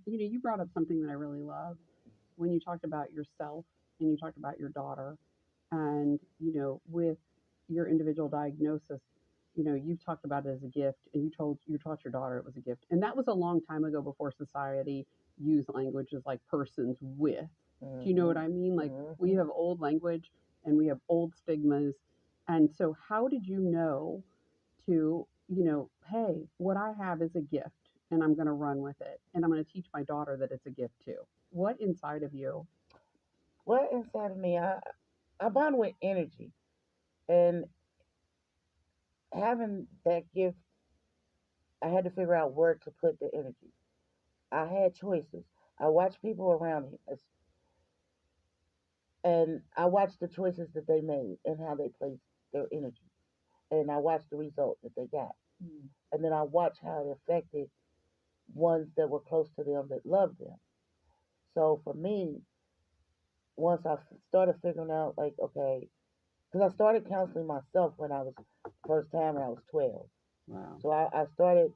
You brought up something that I really love when you talked about yourself and you talked about your daughter, and with your individual diagnosis, you've talked about it as a gift, and you taught your daughter it was a gift, and that was a long time ago before society used languages like persons with. Do you know what Mhm. I mean? Like, we Mhm. have old language and we have old stigmas, and so how did you know to, hey, what I have is a gift and I'm going to run with it. And I'm going to teach my daughter that it's a gift too. What inside of you? What inside of me, I bond with energy, and having that gift, I had to figure out where to put the energy. I had choices. I watched people around me, and I watched the choices that they made and how they placed their energy, and I watched the result that they got, and then I watched how it affected ones that were close to them that loved them. So for me, once I started figuring out, like, okay, because I started counseling myself when I was first time when I was 12. Wow. So I started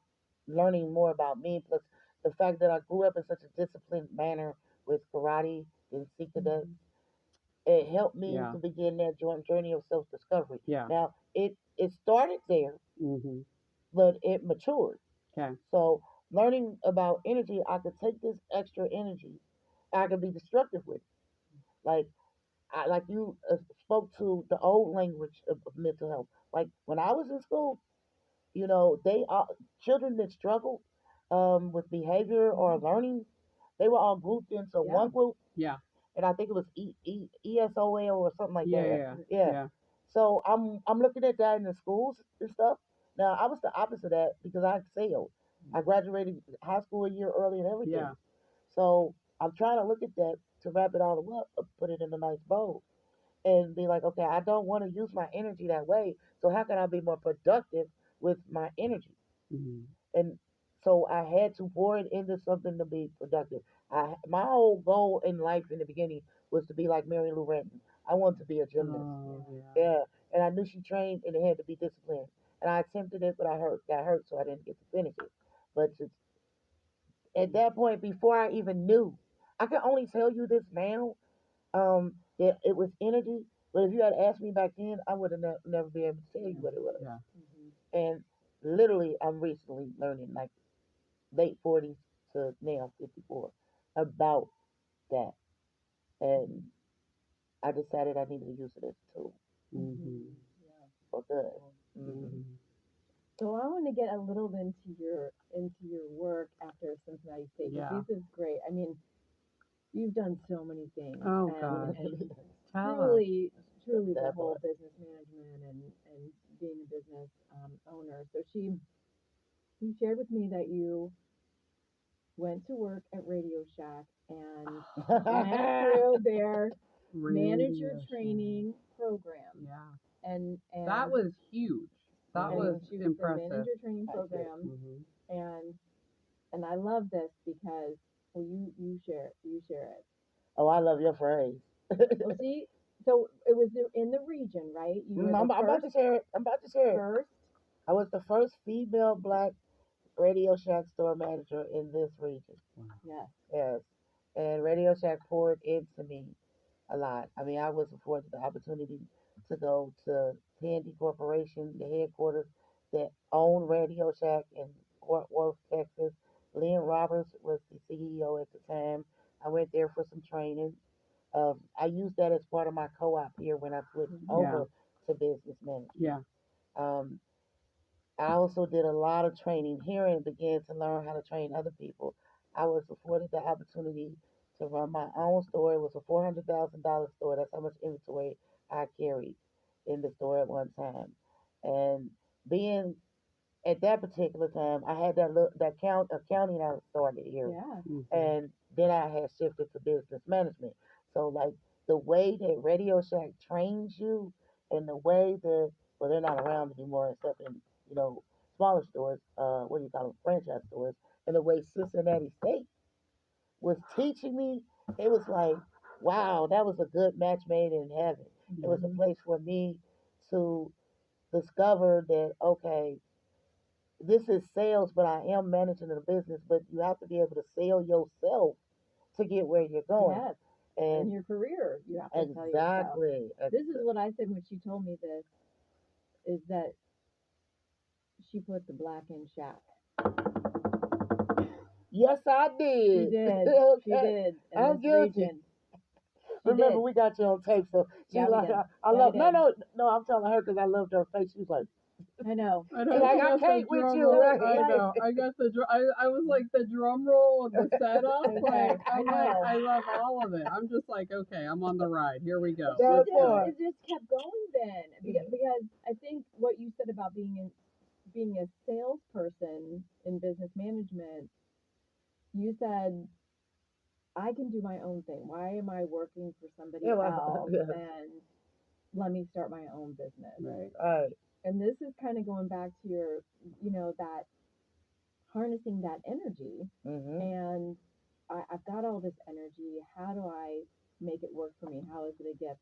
learning more about me, plus the fact that I grew up in such a disciplined manner with karate and Sikh cadets, it helped me Yeah. to begin that journey of self discovery. Yeah. Now, it started there, Hmm. but it matured. Okay. So, learning about energy, I could take this extra energy, I could be destructive with it. Like, like you spoke to the old language of mental health. Like when I was in school, they are children that struggle with behavior or learning. They were all grouped into Yeah. one group, Yeah. and I think it was ESOL or something like Yeah. that. Yeah. Yeah. Yeah. So I'm looking at that in the schools and stuff. Now I was the opposite of that because I excelled. I graduated high school a year early and everything. Yeah. So I'm trying to look at that to wrap it all up, put it in a nice bow, and be like, okay, I don't want to use my energy that way. So how can I be more productive with my energy? Hmm. And so I had to pour it into something to be productive. My whole goal in life in the beginning was to be like Mary Lou Retton. I wanted to be a gymnast. Oh, yeah. Yeah, and I knew she trained and it had to be disciplined. And I attempted it, but I got hurt, so I didn't get to finish it. But at that point, before I even knew, I can only tell you this now. That it was energy, but if you had asked me back then, I would have never be able to tell you Yeah. what it was. Yeah. And literally, I'm recently learning, like late 40s to now 54, about that. And I decided I needed to use it as a tool Hmm. for good. Hmm. Hmm. So I want to get a little bit into your work after Cincinnati State because Yeah. this is great. I mean, you've done so many things, Oh and gosh. Tell us. truly the That whole part. business management and being a business owner. So she shared with me that you went to work at Radio Shack and went through their manager Radio show. training program, Yeah. and That and was huge. That was and she was the impressive. manager training Thank you. program, Hmm. and I love this because well, you share it. Oh, I love your phrase. Well, see, so it was in the region, right? You were the I'm about to share it. I'm about to share it. first. I was the first female black Radio Shack store manager in this region. Wow. Yes. Yes. And Radio Shack poured into me a lot. I mean, I was afforded the opportunity to go to Tandy Corporation, the headquarters that owned Radio Shack in Fort Worth, Texas. Lynn Roberts was the CEO at the time. I went there for some training. I used that as part of my co-op here when I switched Yeah. over to business management. Yeah. Um, I also did a lot of training here and began to learn how to train other people. I was afforded the opportunity to run my own store. It was a $400,000 store. That's how much inventory I carried in the store at one time. And being at that particular time, I had that accounting I started here, Yeah. Hmm. and then I had shifted to business management. So like the way that Radio Shack trains you, and the way that well they're not around anymore except in you know smaller stores, what do you call them, franchise stores, and the way Cincinnati State was teaching me, it was like wow, that was a good match made in heaven. It Yeah. was a Hmm. place for me to discover that okay, this is sales, but I am managing the business. But you have to be able to sell yourself to get where you're going. Yes. In And your career, you have to tell yourself. exactly. This is what I said when she told me this, is that she put the black in Shaq. Yes, I She did. did. Okay. She did. In I'm this guilty. region. She Remember, did. we got you on tape, so she Yeah, we like, did. I Yeah, love. we No, did. no, no. I'm telling her because I loved her face. She was like, I know. I she know like, she I got the can't with drum you, roll. right? I know. I got the drum. I was like the drum roll of the setup. Okay, Like I I'm like know. I love all of it. I'm just like okay, I'm on the ride. Here we go. She That Let's did. do part. it. It just kept going then, because I think what you said about being a salesperson in business management, you said, I can do my own thing. Why am I working for somebody Yeah, else? yeah. And let me start my own business. Right. All right. And this is kind of going back to your, that harnessing that energy. Mhm. And I've got all this energy. How do I make it work for me? How is it a gift?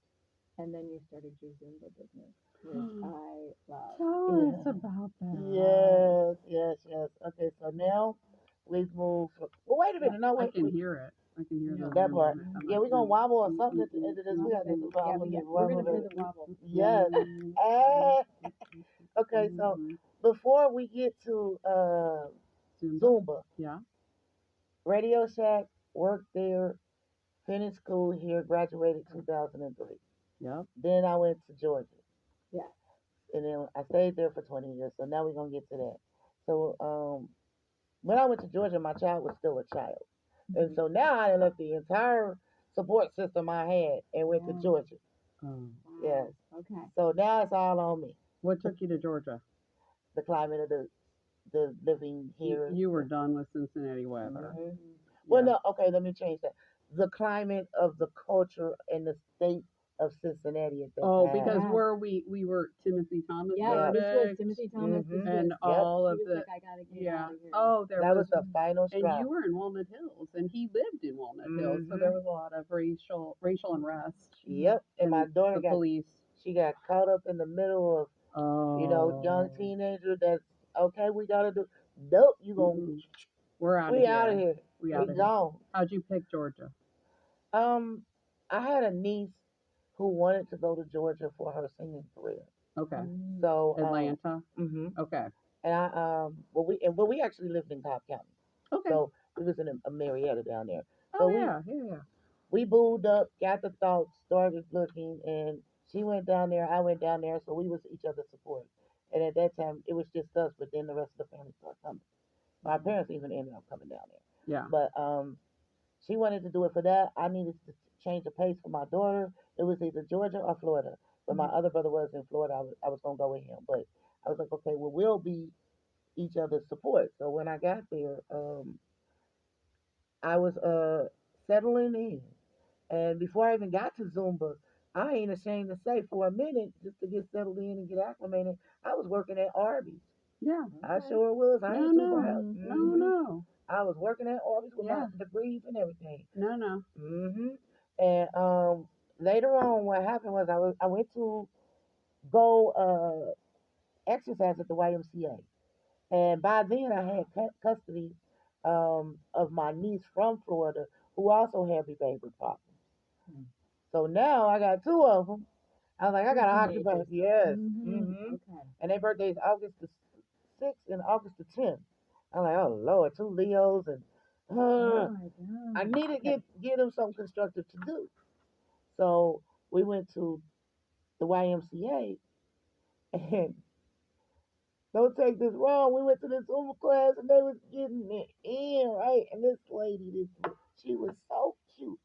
And then you started your Zumba business, which I love. Tell us about that. Yes, yes, yes. Okay, so now we've moved. Well, wait a minute. No, I wait. can hear it. I can hear the That Zumba. part. Yeah, we're gonna wobble or something at the Mm-mm. end of this. We got to do Yeah, wobble. we're gonna play the wobble. Yes. Okay, so before we get to Zumba, Yeah. Radio Shack, worked there, finished school here, graduated 2003. Yep. Then I went to Georgia. Yeah. And then I stayed there for 20 years. So now we're gonna get to that. So when I went to Georgia, my child was still a child. And so now I left the entire support system I had and went to Georgia. Oh. Yes. Okay. So now it's all on me. What took you to Georgia? The climate of the living here. You were done with Cincinnati weather. Mhm. Well, no, okay, let me change that. The climate of the culture and the state of Cincinnati at that Oh, time. because Yeah. we were Timothy Thomas Yeah, this was verdict Timothy Thomas. This Mhm. and was, all she of was the like, I gotta get yeah. out of here. Oh, there that was was the final and straw. you were in Walnut Hills and he lived in Walnut Hills, so there was a lot of racial unrest. Yep. And my daughter the got police. she got caught up in the middle of young Oh. teenager that's okay, we gotta do nope, you gonna Mm-mm. We're out of we here. out of here. We We out of here. gone. How'd you pick Georgia? I had a niece who wanted to go to Georgia for her singing career. Okay. So Atlanta. Okay. And I well we actually lived in Cobb County. Okay. So we was in a Marietta down there. So Oh yeah. we booed up, got the thoughts, started looking, and she went down there, I went down there, so we was each other's support. And at that time, it was just us, but then the rest of the family started coming. My parents even ended up coming down there. Yeah. But she wanted to do it for that. I needed to change the pace for my daughter. It was either Georgia or Florida. But my other brother was in Florida. I was going to go with him. But I was like, okay, well, we'll be each other's support. So when I got there, I was settling in. And before I even got to Zumba, I ain't ashamed to say for a minute, just to get settled in and get acclimated, I was working at Arby's. Yeah. I sure was. I ain't too proud. No. I was working at Arby's with my degrees and everything. No. And later on, what happened was I went to go exercise at the YMCA, and by then I had custody of my niece from Florida who also had behavior problems. So now I got two of them. I was like, I got to occupy. Yes. Okay. And their birthday is August the 6th and August the 10th. I'm like, oh Lord, two Leos, and Oh my God. I needed to get them something constructive to do. So we went to the YMCA, and don't take this wrong, we went to this Zumba class and they was getting it in, right? And this lady, she was so cute.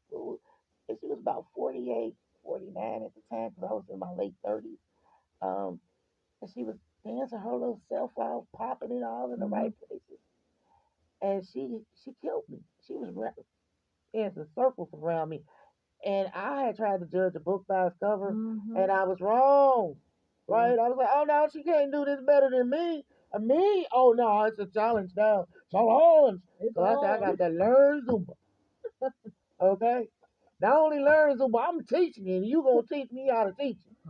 And she was about 48, 49 at the time, because I was in my late 30s. And she was dancing her little self out, popping it all in the right places. And she killed me. She was dancing circles around me. And I had tried to judge a book by its cover, and I was wrong. Right? I was like, oh no, she can't do this better than me. Me? Oh no, it's a challenge now. Challenge. So I said, I got to learn Zumba. Okay? Not only learn Zumba, I'm teaching it. You gonna teach me how to teach it.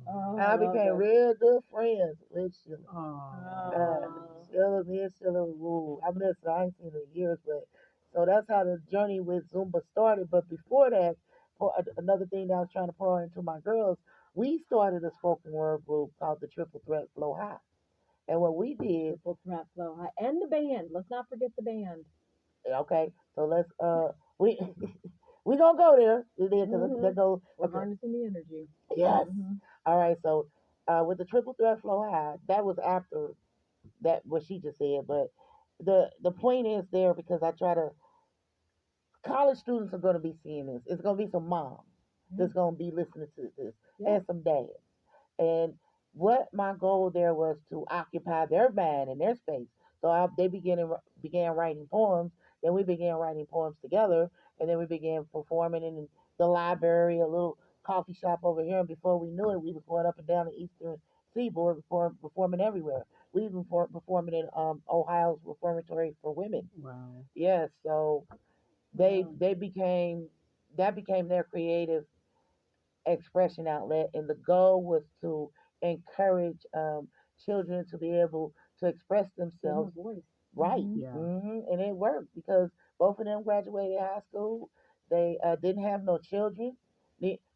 And I became real good friends with you. Me and Sheila rule. I miss her. I ain't seen her in years, but so that's how the journey with Zumba started. But before that, another thing that I was trying to pour into my girls, we started a spoken word group called the Triple Threat Flow High. And what we did, Triple Threat Flow High. And the band. Let's not forget the band. okay, so let's we we gonna go there. Because Mhm. that goes We're okay. harnessing the energy. Yes. Mhm. All right. So with the Triple Threat Flow High, that was after that what she just said. But the point is there because I try to college students are going to be seeing this. It's going to be some moms that's going to be listening to this Yeah. and some dads. And what my goal there was to occupy their mind and their space. So they began writing poems. Then we began writing poems together, and then we began performing in the library, a little coffee shop over here. And before we knew it, we was going up and down the Eastern Seaboard, performing everywhere. We even performing in Ohio's Reformatory for Women. Wow. Yes, so Wow. they became that became their creative expression outlet, and the goal was to encourage children to be able to express Give them themselves a voice. right. Mhm. Yeah. And it worked because both of them graduated high school. They didn't have no children.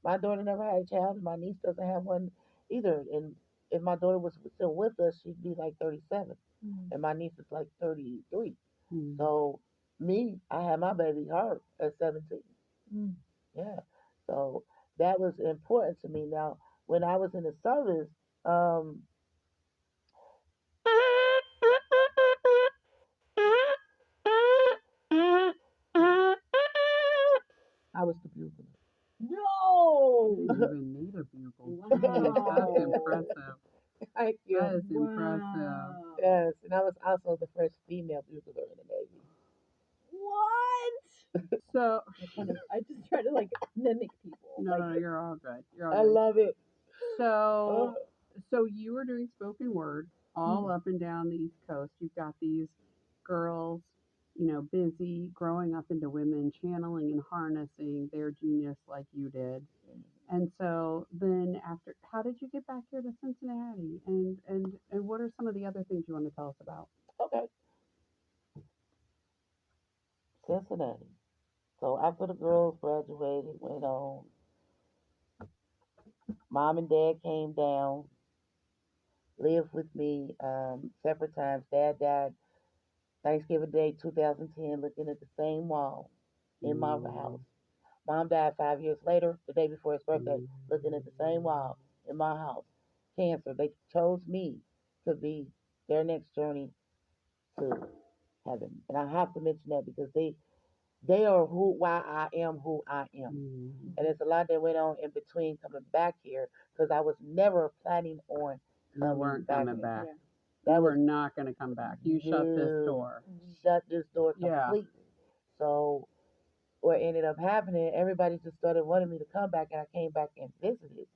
My daughter never had a child, and my niece doesn't have one either. And if my daughter was still with us, she'd be like 37, Mhm. and my niece is like 33. Mm. So me, I had my baby her at 17. Mhm. Yeah. So that was important to me. Now, when I was in the service, um, I was the bugler. No. You didn't even need a bugle. Jeez, that's Wow. impressive. Thank you. That is impressive. Wow. Yes, and I was also the first female bugler in the Navy. What? So, I just try to like mimic people. no, Like no, you're all good. You're all I good. love it. So, so you were doing spoken word all Mm. up and down the East Coast. You've got these girls, you know, busy growing up into women, channeling and harnessing their genius like you did. And so then after, how did you get back here to Cincinnati? And what are some of the other things you want to tell us about? Okay, Cincinnati. So after the girls graduated, went on. Mom and dad came down, lived with me separate times. Dad died Thanksgiving Day 2010, looking at the same wall in my house. Mm, Mom died 5 years later, the day before his birthday, mm, looking at the same wall in my house. Cancer. They chose me to be their next journey to heaven. And I have to mention that because they are why I am who I am. mm. And there's a lot that went on in between coming back here because I was never planning on You coming weren't back coming here. back. yeah. You That were was not going to come back. You shut this no, door. shut this door Yeah. completely. So what ended up happening, everybody just started wanting me to come back, and I came back and visited.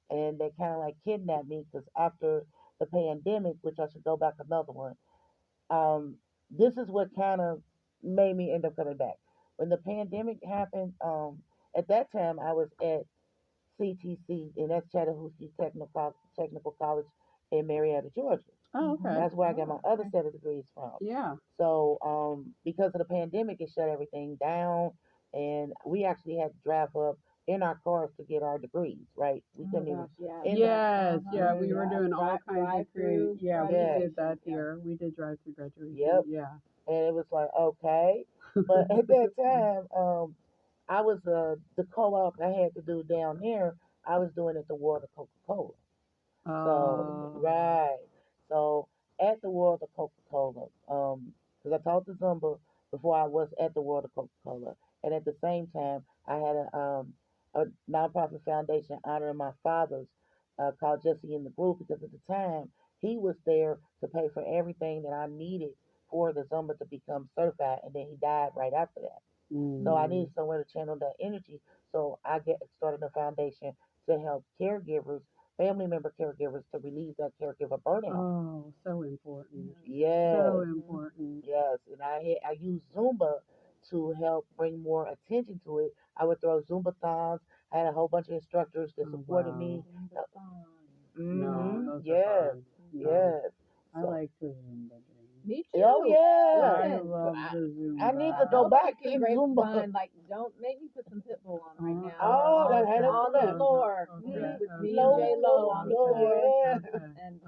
And they kind of like kidnapped me because after the pandemic, which I should go back another one, this is what kind of made me end up coming back. When the pandemic happened, at that time I was at CTC, and that's Chattahoochee Technical College in Marietta, Georgia. Oh, Mhm. okay. That's where I got Oh, my other okay. set of degrees from. Yeah. So, because of the pandemic, it shut everything down, and we actually had to drive up in our cars to get our degrees. Right? We Oh couldn't even gosh, yeah. in the Yes. Yeah. We were Yeah. doing all kinds of Drive-through Yeah, we yeah, did that graduation. Yeah. here. We did drive through graduation. yep. Yeah. And it was like okay, but at that time, I was the co-op I had to do down there. I was doing at the World of Coca-Cola. So Oh. right. So at the World of Coca-Cola, because I taught the Zumba before I was at the World of Coca-Cola, and at the same time I had a nonprofit foundation honoring my father's called Jesse in the Group because at the time he was there to pay for everything that I needed for the Zumba to become certified, and then he died right after that. So I Mm. needed somewhere to channel that energy. So I get started a foundation to help caregivers, family member caregivers, to relieve that caregiver burnout. Oh, so important. Yes, So Mhm. important. yes. And I use Zumba to help bring more attention to it. I would throw Zumba-thons. I had a whole bunch of instructors that Oh, supported me. wow. Zumba-thon. No, Mm-hmm. those are Yes, fun. No, yes. I So like to Zumba Me too. Oh yeah. I Listen, love I, the Zumba. I need to go nobody back can in grape Zumba. vine. Like, don't make me put some pit bull on right now. Oh, that had us On the flip. floor Okay, with me Low, and J low, Lo on the low, floor. yeah. And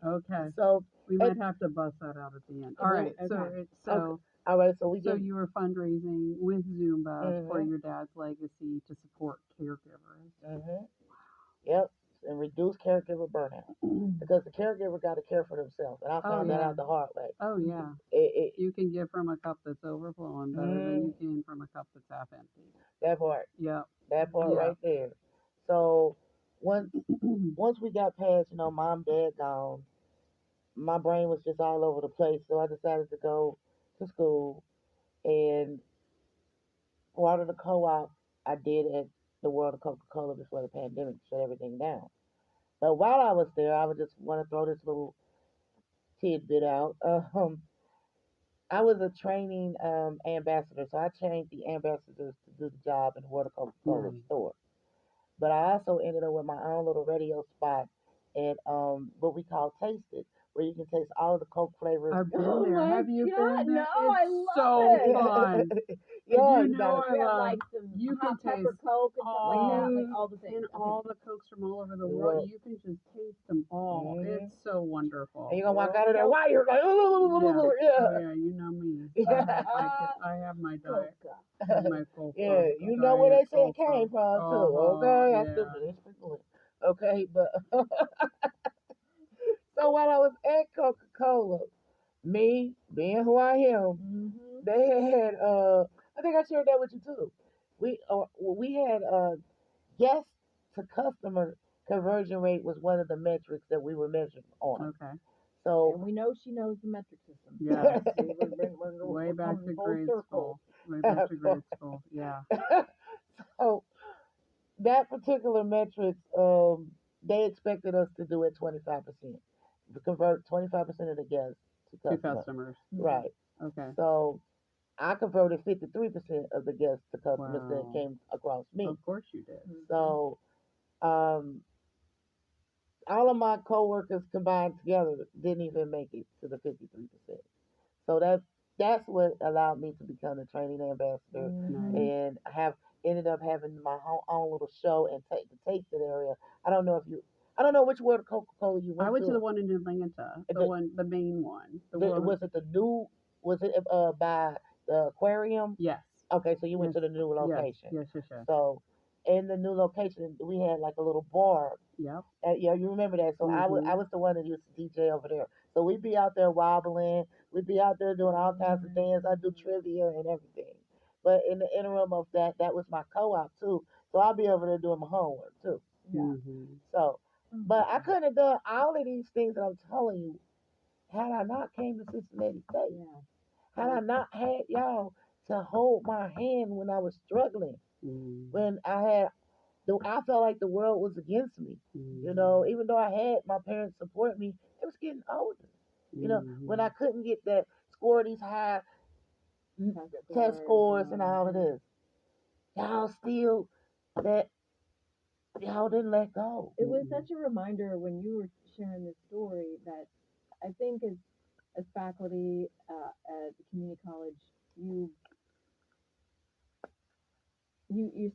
Okay. So, We and, might have to bust that out at the end. All well, right. So Okay. it's okay. All right, so we so get. you were fundraising with Zumba for Mhm. your dad's legacy to support caregivers. Mhm. Yep. And reduce caregiver burnout because the caregiver got to care for themselves, and I Oh found that yeah. out the hard way. Oh yeah. It You can give from a cup that's overflowing better than you can from a cup that's half empty. that part, Yep. that part Yeah. right there. So once once we got past, mom, dad gone, my brain was just all over the place. So I decided to go to school and part of the co-op I did at the World of Coca-Cola before the pandemic shut everything down. But while I was there, I would just want to throw this little tidbit out. I was a training ambassador, so I trained the ambassadors to do the job in the World of Coca-Cola Nice. store. But I also ended up with my own little radio spot at what we call Taste It, where you can taste all of the Coke flavors. I've been oh there. my Have you God, been there? no, I It's love so it. fun. Yeah, You you know gotta. I You have love. like some You can hot pepper taste Coke and stuff like that, like all all the things. in Okay. all the Cokes from all over the You world. will. You can just taste them all. Mhm. It's so And wonderful. you're gonna walk Girl out of there Coke. while you're like, Yeah. oh Oh yeah. yeah, you know me. Yeah. I have my diet, Coca. my Coke Yeah, you know where diet they say it came Coke. from too. Oh Okay, I still yeah. finish sprinkling. Okay, but so while I was at Coca Cola, me being who I am, Mm-hmm. they had I think I shared that with you too. We had guest to customer conversion rate was one of the metrics that we were measured on. Okay. So And we know she knows the metric system. Yes. We're Way back coming to full grade circle. school. Way back to grade school. Yeah. so that particular metrics, they expected us to do it 25%, to convert 25% of the guests to To customers. customers. Right. Okay. So I converted 53% of the guests to customers that Wow. came across me. Of course you did. Mhm. So um, all of my coworkers combined together didn't even make it to the 53%. So that's what allowed me to become a training ambassador Mhm. and have ended up having my own little show and take the tasted area. I don't know which World of Coca-Cola you I went went to to. the one in Atlanta. The main one. Was it the new? Was it by the aquarium? Yes. Okay, so you went Yes. to the new Yes. location. Yes. Yes. Yes. So in the new location, we had like a little bar. Yep. Yeah, you remember that. So I Mhm. was the one that used to DJ over there. So we'd be out there wobbling. We'd be out there doing all kinds of things. I do trivia and everything. But in the interim of that, that was my co-op too. So I'll be over there doing my homework too. Yeah. Mhm. So, Oh my but I God. couldn't have done all of these things that I'm telling you had I not came to Cincinnati State. Yeah. Had I not had y'all to hold my hand when I was struggling, Mhm. when I felt like the world was against me. Mhm. Even though I had my parents support me, it was getting older. When I Mhm. couldn't get that score these high test scores and all of this, y'all still that y'all didn't let go. It was such a reminder when you were sharing this story that I think as faculty at the community college, you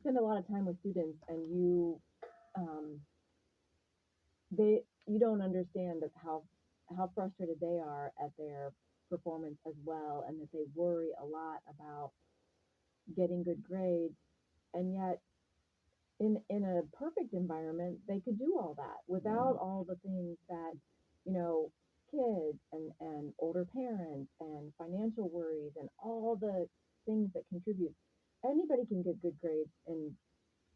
spend a lot of time with students and um, you don't understand that how frustrated they are at their performance as well, and that they worry a lot about getting good grades, and yet in a perfect environment they could do all that without all the things that you know kids and older parents and financial worries and all the things that contribute. Anybody can get good grades and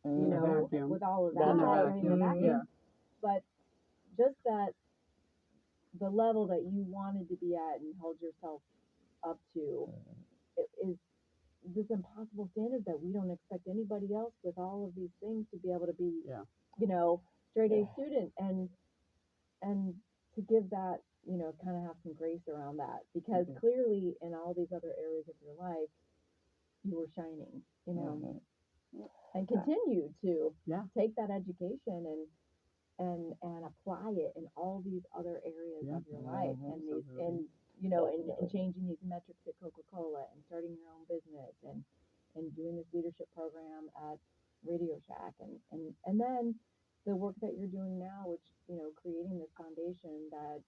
In a vacuum. with all of That's In a that right. in a vacuum. vacuum. Yeah. But just that the level that you wanted to be at and held yourself up to is this impossible standard that we don't expect anybody else with all of these things to be able to be, Yeah. straight A student and to give that, kind of have some grace around that because clearly in all these other areas of your life, you were shining, and continue to Yeah. take that education and apply it in all these other areas Yeah. of your life, and these Absolutely. and you know and Definitely. changing these metrics at Coca-Cola, and starting your own business, and doing this leadership program at Radio Shack, and then the work that you're doing now, which creating this foundation that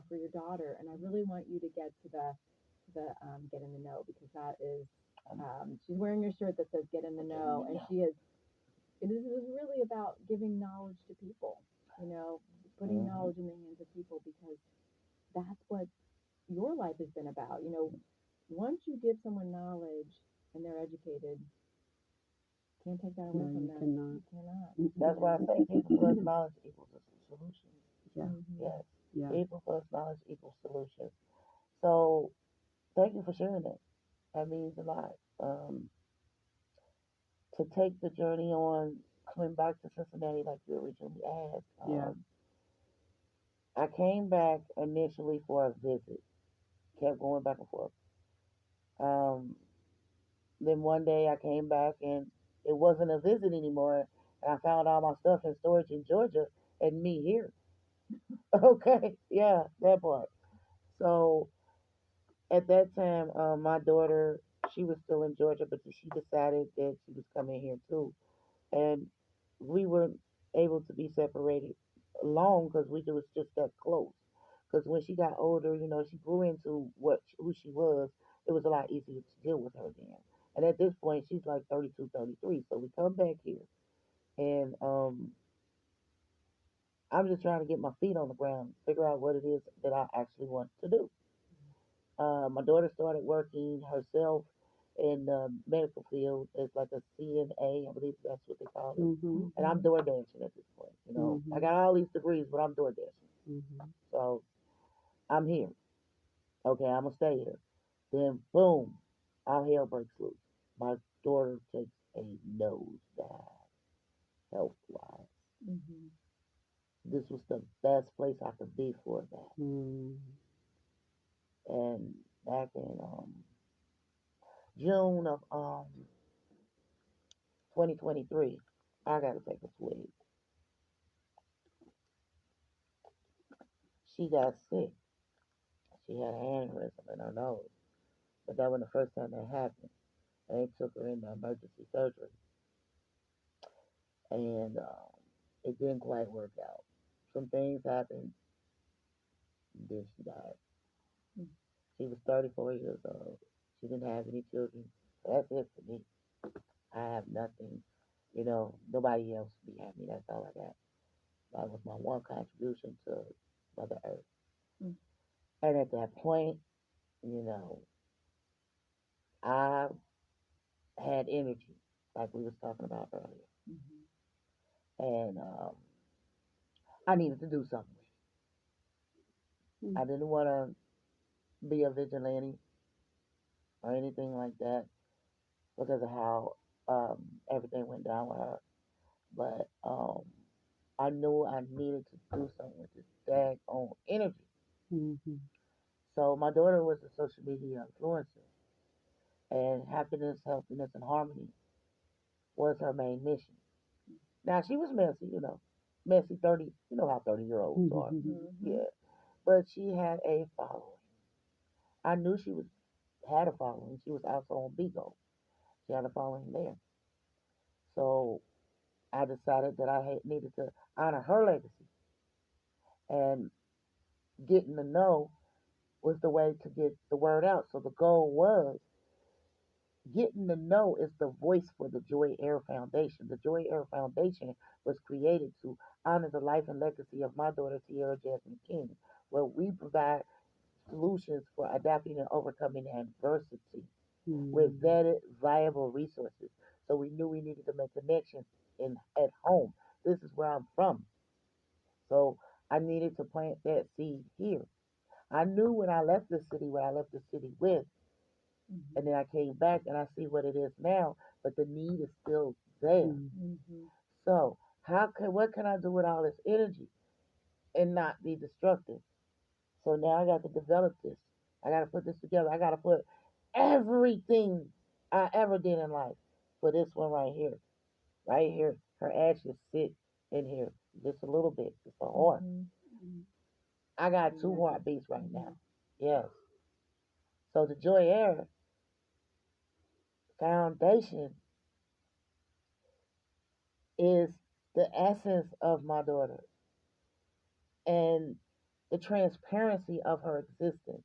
for your daughter. And I really want you to get to the get in the know, because that is she's wearing your shirt that says get in the know, and she is this is really about giving knowledge to people, putting knowledge in the hands of people, because that's what your life has been about. Once you give someone knowledge and they're educated, can't take that away No, from you them. cannot. You cannot. That's why I say people plus knowledge equals a solution. Yeah. Mm-hmm. Yes. Yeah. People plus knowledge equals solution. So thank you for sharing that. That means a lot. To take the journey on coming back to Cincinnati like you originally asked. Yeah. I came back initially for a visit, kept going back and forth. Um, then one day I came back and it wasn't a visit anymore, and I found all my stuff in storage in Georgia and me here. Okay, yeah, that part. So at that time, my daughter, she was still in Georgia, but she decided that she was coming here too, and we weren't able to be separated long because we was just that close. Because when she got older, she grew into who she was. It was a lot easier to deal with her then. And at this point, she's like 32, 33. So we come back here, and I'm just trying to get my feet on the ground, figure out what it is that I actually want to do. My daughter started working herself in the medical field as like a CNA, I believe that's what they call it. Mm-hmm. And I'm door dashing at this point. I Mm-hmm. got all these degrees, but I'm door dashing. Mm-hmm. So I'm here. Okay, I'm gonna stay here. Then boom, all hell breaks loose. My daughter takes a nosedive health wise. Mm-hmm. This was the best place I could be for that. Mm-hmm. And back in June of 2023, I got to take a swig. She got sick. She had an aneurysm in her nose. But that wasn't the first time that happened. And they took her into emergency surgery. And it didn't quite work out. Some things happened. Then she died. She was 34 years old. She didn't have any children. So that's it for me. I have nothing. Nobody else be happy. That's all I got. That was my one contribution to Mother Earth. Mm-hmm. And at that point, you know, I had energy, like we was talking about earlier, and I needed to do something with it. I didn't want to be a vigilante or anything like that because of how everything went down with her. But I knew I needed to do something with this daggone energy. Mm-hmm. So my daughter was a social media influencer, and happiness, healthiness, and harmony was her main mission. Now she was messy, messy 30. You know how 30-year-olds are, Mm-hmm. Mm-hmm. yeah. But she had a following. I knew she was had a following. She was also on Bigo. She had a following there. So I decided that I needed to honor her legacy, and getting to know was the way to get the word out. So the goal was getting to know is the voice for the Joy Air Foundation. The Joy Air Foundation was created to honor the life and legacy of my daughter, Tierra Jasmine King, where we provide solutions for adapting and overcoming adversity with Mm-hmm. vetted, viable resources. So we knew we needed to make connections at home. This is where I'm from. So I needed to plant that seed here. I knew when I left the city what I left the city with. And then I came back and I see what it is now, but the need is still there. Mm-hmm. So what can I do with all this energy and not be destructive? So now I got to develop this. I got to put this together. I got to put everything I ever did in life for this one right here. Right here. Her ashes sit in here. just a little bit, just a heart. Mhm. I got two heartbeats right now. Yes. So the Joy Air Foundation is the essence of my daughter and the transparency of her existence,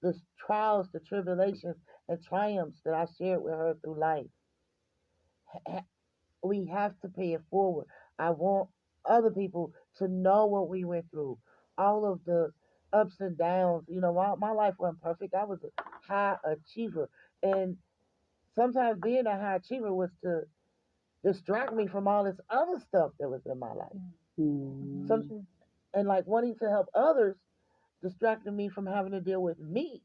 the trials, the tribulations, and triumphs that I shared with her through life. We have to pay it forward. I want other people to know what we went through, all of the ups and downs. You know, my life wasn't perfect. I was a high achiever. And sometimes being a high achiever was to distract me from all this other stuff that was in my life. Mm. Some, and like wanting to help others distracted me from having to deal with me.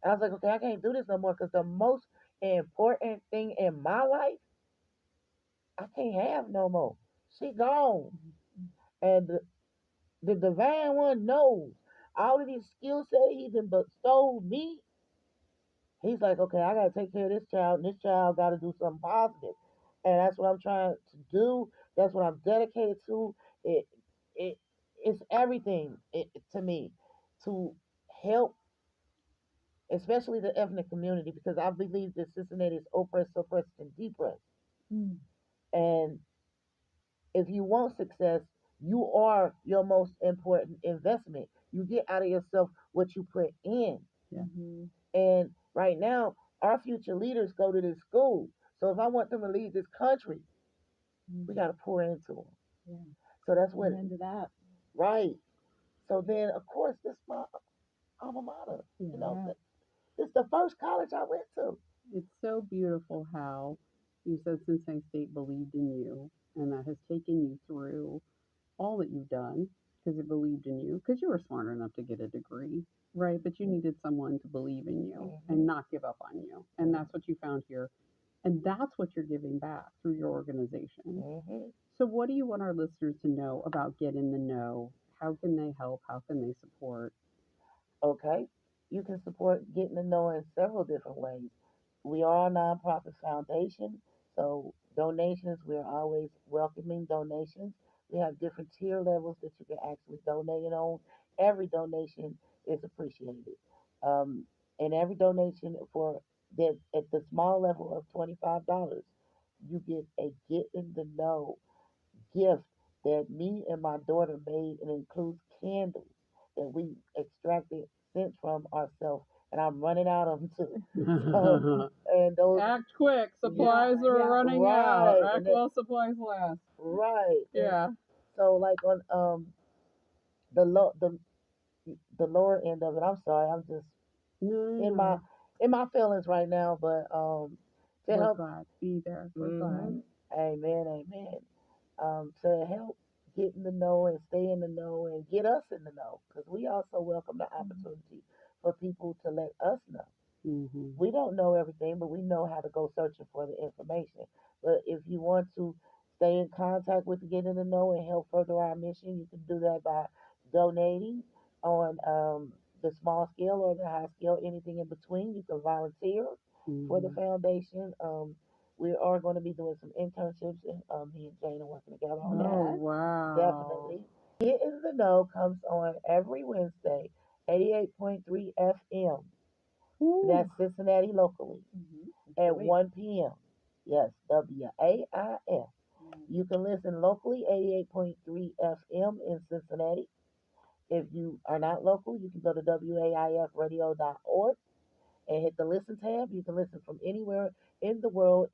And I was like, okay, I can't do this no more because the most important thing in my life, I can't have no more. She gone. And the divine one knows all of these skills that he done bestowed me. He's like, okay, I gotta take care of this child, and this child gotta do something positive. And that's what I'm trying to do. That's what I'm dedicated to. It it it's everything to me to help, especially the ethnic community, because I believe that Cincinnati is oppressed, suppressed, and depressed. Mm. And if you want success, you are your most important investment. You get out of yourself what you put in. Yeah. Mhm. And right now, our future leaders go to this school. So if I want them to lead this country, we got to pour into them. Yeah. So that's what, Amen to that. right. So then, of course, this is my alma mater. You know, Yeah. this is the first college I went to. It's so beautiful how you said Cincinnati State believed in you and that has taken you through all that you've done because it believed in you because you were smart enough to get a degree, right? But you needed someone to believe in you and not give up on you. And that's what you found here. And that's what you're giving back through your organization. Mm-hmm. So, what do you want our listeners to know about Get in the Know? How can they help? How can they support? Okay. You can support Getting to Know in several different ways. We are a nonprofit foundation, so donations, we're always welcoming donations. We have different tier levels that you can actually donate on. Every donation is appreciated. Um, and every donation for that at the small level of $25, you get a Get in the Know gift that me and my daughter made, and includes candles that we extracted scent from ourselves. And I'm running out of them too. So, and those, Act quick. Supplies Yeah, are yeah. running out. right, Act while supplies last. right. And Yeah. so like on the low the lower end of it, I'm sorry, I'm just No, in no, my no. feelings right now, but to We're help. glad. Be there. We're glad. Hmm. Amen, amen. To help get in the know and stay in the know and get us in the know, because we also welcome the opportunity for people to let us know. Mm-hmm. We don't know everything, but we know how to go searching for the information. But if you want to stay in contact with Get in the Know and help further our mission, you can do that by donating on the small scale or the high scale, anything in between. You can volunteer for the Mm-hmm. foundation. We are going to be doing some internships, and me and Jane are working together on that. Oh, Yes. wow. Definitely. Get in the Know comes on every Wednesday, 88.3 FM. Whew. That's Cincinnati locally Mhm. at Wait. 1 p.m. Yes, WAIF. You can listen locally, 88.3 FM in Cincinnati. If you are not local, you can go to waifradio.org and hit the listen tab. You can listen from anywhere in the world.